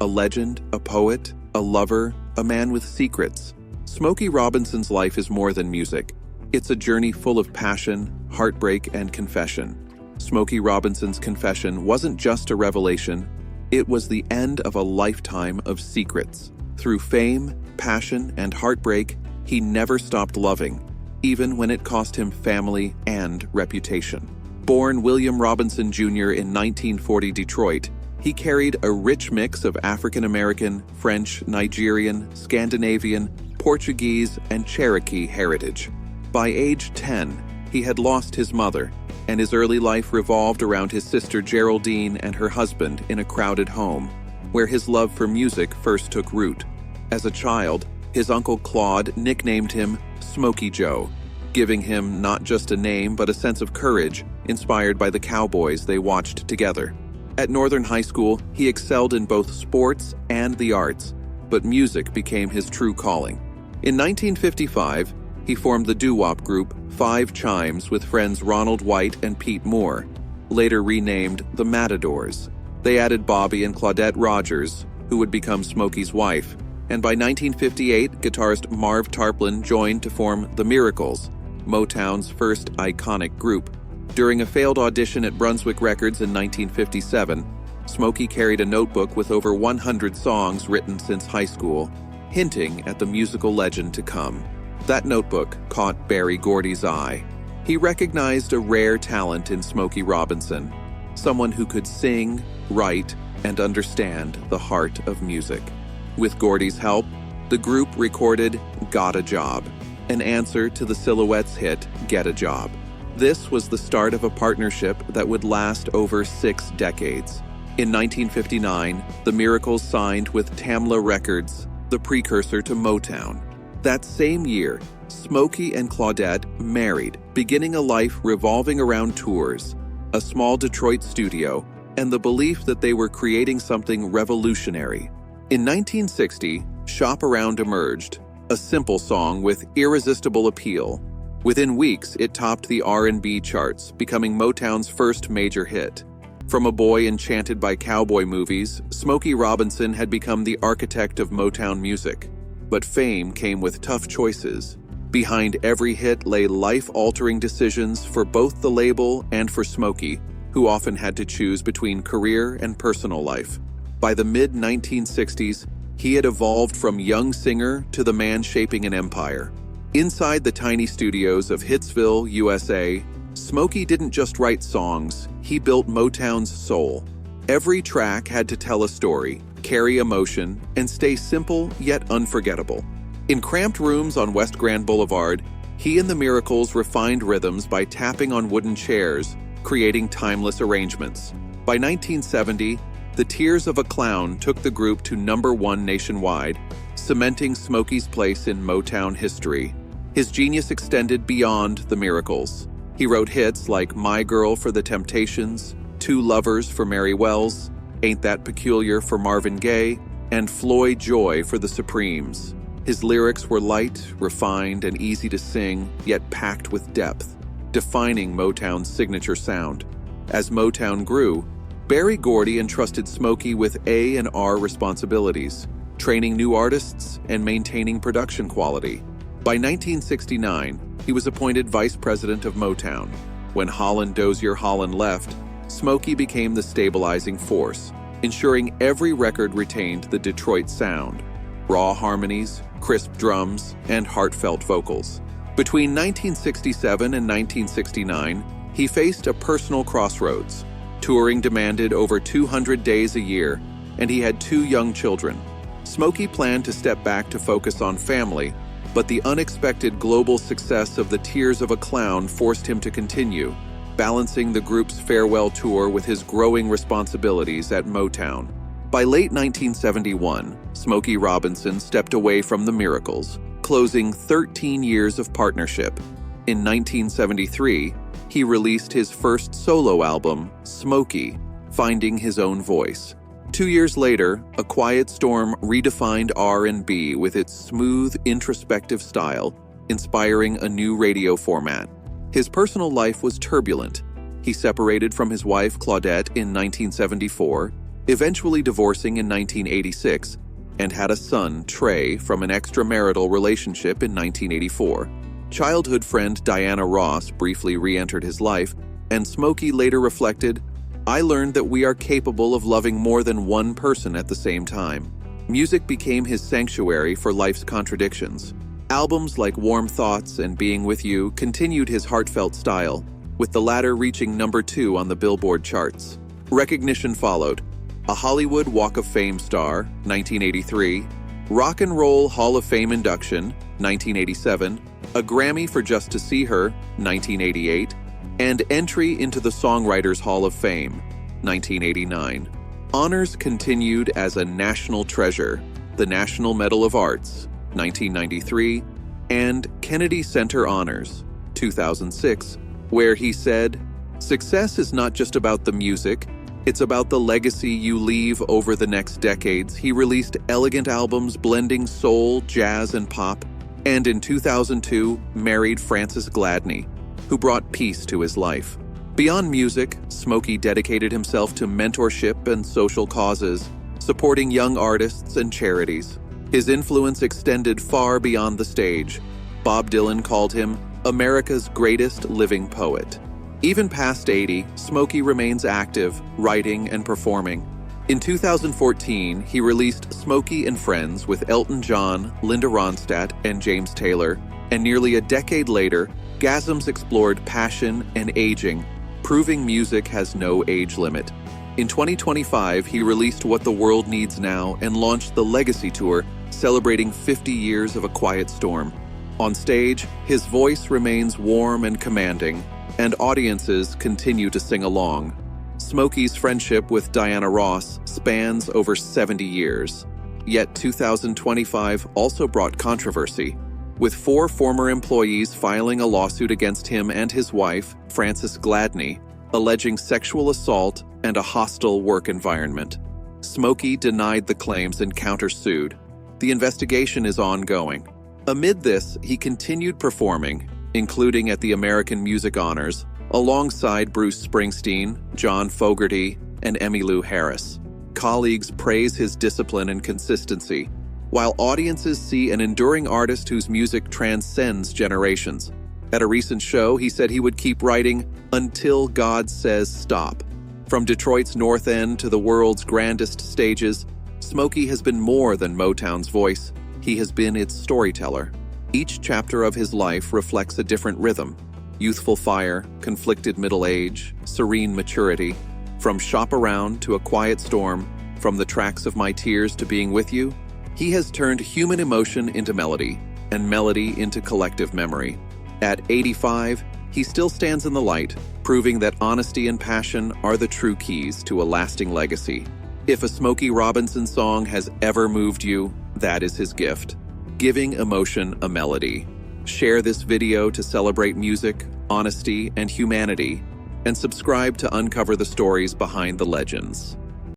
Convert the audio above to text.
a legend, a poet, a lover, a man with secrets. Smokey Robinson's life is more than music. It's a journey full of passion, heartbreak, and confession. Smokey Robinson's confession wasn't just a revelation, it was the end of a lifetime of secrets. Through fame, passion, and heartbreak, he never stopped loving, even when it cost him family and reputation. Born William Robinson Jr. in 1940 Detroit, he carried a rich mix of African American, French, Nigerian, Scandinavian, Portuguese, and Cherokee heritage. By age 10, he had lost his mother, and his early life revolved around his sister Geraldine and her husband in a crowded home, where his love for music first took root. As a child, his uncle Claude nicknamed him Smokey Joe, giving him not just a name but a sense of courage inspired by the cowboys they watched together. At Northern High School, he excelled in both sports and the arts, but music became his true calling. In 1955, he formed the doo-wop group Five Chimes with friends Ronald White and Pete Moore, later renamed the Matadors. They added Bobby and Claudette Rogers, who would become Smokey's wife, and by 1958, guitarist Marv Tarplin joined to form The Miracles, Motown's first iconic group. During a failed audition at Brunswick Records in 1957, Smokey carried a notebook with over 100 songs written since high school, hinting at the musical legend to come. That notebook caught Berry Gordy's eye. He recognized a rare talent in Smokey Robinson, someone who could sing, write, and understand the heart of music. With Gordy's help, the group recorded Got a Job, an answer to the Silhouettes' hit Get a Job. This was the start of a partnership that would last over 6 decades. In 1959, the Miracles signed with Tamla Records, the precursor to Motown. That same year, Smokey and Claudette married, beginning a life revolving around tours, a small Detroit studio, and the belief that they were creating something revolutionary. In 1960, Shop Around emerged, a simple song with irresistible appeal. Within weeks, it topped the R&B charts, becoming Motown's first major hit. From a boy enchanted by cowboy movies, Smokey Robinson had become the architect of Motown music. But fame came with tough choices. Behind every hit lay life-altering decisions for both the label and for Smokey, who often had to choose between career and personal life. By the mid-1960s, he had evolved from young singer to the man shaping an empire. Inside the tiny studios of Hitsville, USA, Smokey didn't just write songs, he built Motown's soul. Every track had to tell a story, carry emotion, and stay simple yet unforgettable. In cramped rooms on West Grand Boulevard, he and the Miracles refined rhythms by tapping on wooden chairs, creating timeless arrangements. By 1970, The Tears of a Clown took the group to #1 nationwide, cementing Smokey's place in Motown history. His genius extended beyond the Miracles. He wrote hits like My Girl for the Temptations, Two Lovers for Mary Wells, Ain't That Peculiar for Marvin Gaye, and Floyd Joy for the Supremes. His lyrics were light, refined, and easy to sing, yet packed with depth, defining Motown's signature sound. As Motown grew, Berry Gordy entrusted Smokey with A&R responsibilities, training new artists and maintaining production quality. By 1969, he was appointed vice president of Motown. When Holland Dozier Holland left, Smokey became the stabilizing force, ensuring every record retained the Detroit sound: raw harmonies, crisp drums, and heartfelt vocals. Between 1967 and 1969, he faced a personal crossroads. Touring demanded over 200 days a year, and he had 2 young children. Smokey planned to step back to focus on family, but the unexpected global success of The Tears of a Clown forced him to continue, balancing the group's farewell tour with his growing responsibilities at Motown. By late 1971, Smokey Robinson stepped away from the Miracles, closing 13 years of partnership. In 1973, he released his first solo album, Smokey, finding his own voice. 2 years later, A Quiet Storm redefined R&B with its smooth, introspective style, inspiring a new radio format. His personal life was turbulent. He separated from his wife Claudette in 1974, eventually divorcing in 1986, and had a son, Trey, from an extramarital relationship in 1984. Childhood friend Diana Ross briefly re-entered his life, and Smokey later reflected, "I learned that we are capable of loving more than one person at the same time." Music became his sanctuary for life's contradictions. Albums like Warm Thoughts and Being With You continued his heartfelt style, with the latter reaching #2 on the Billboard charts. Recognition followed: a Hollywood Walk of Fame star, 1983, Rock and Roll Hall of Fame induction, 1987, a Grammy for Just to See Her, 1988, and entry into the Songwriters Hall of Fame, 1989. Honors continued as a national treasure, the National Medal of Arts, 1993, and Kennedy Center Honors, 2006, where he said, "Success is not just about the music, it's about the legacy you leave over the next decades." He released elegant albums blending soul, jazz, and pop, and in 2002 married Frances Gladney, who brought peace to his life. Beyond music, Smokey dedicated himself to mentorship and social causes, supporting young artists and charities. His influence extended far beyond the stage. Bob Dylan called him America's greatest living poet. Even past 80, Smokey remains active, writing and performing. In 2014, he released Smokey and Friends with Elton John, Linda Ronstadt, and James Taylor, and nearly a decade later, Gasms explored passion and aging, proving music has no age limit. In 2025, he released What the World Needs Now and launched the Legacy Tour, celebrating 50 years of A Quiet Storm. On stage, his voice remains warm and commanding, and audiences continue to sing along. Smokey's friendship with Diana Ross spans over 70 years. Yet 2025 also brought controversy, with 4 former employees filing a lawsuit against him and his wife, Frances Gladney, alleging sexual assault and a hostile work environment. Smokey denied the claims and countersued. The investigation is ongoing. Amid this, he continued performing, including at the American Music Honors, alongside Bruce Springsteen, John Fogerty, and Emmylou Harris. Colleagues praise his discipline and consistency, while audiences see an enduring artist whose music transcends generations. At a recent show, he said he would keep writing until God says stop. From Detroit's North End to the world's grandest stages, Smokey has been more than Motown's voice. He has been its storyteller. Each chapter of his life reflects a different rhythm: youthful fire, conflicted middle age, serene maturity. From Shop Around to A Quiet Storm, from the tracks of My Tears to Being With You, he has turned human emotion into melody, and melody into collective memory. At 85, he still stands in the light, proving that honesty and passion are the true keys to a lasting legacy. If a Smokey Robinson song has ever moved you, that is his gift, giving emotion a melody. Share this video to celebrate music, honesty, and humanity, and subscribe to uncover the stories behind the legends.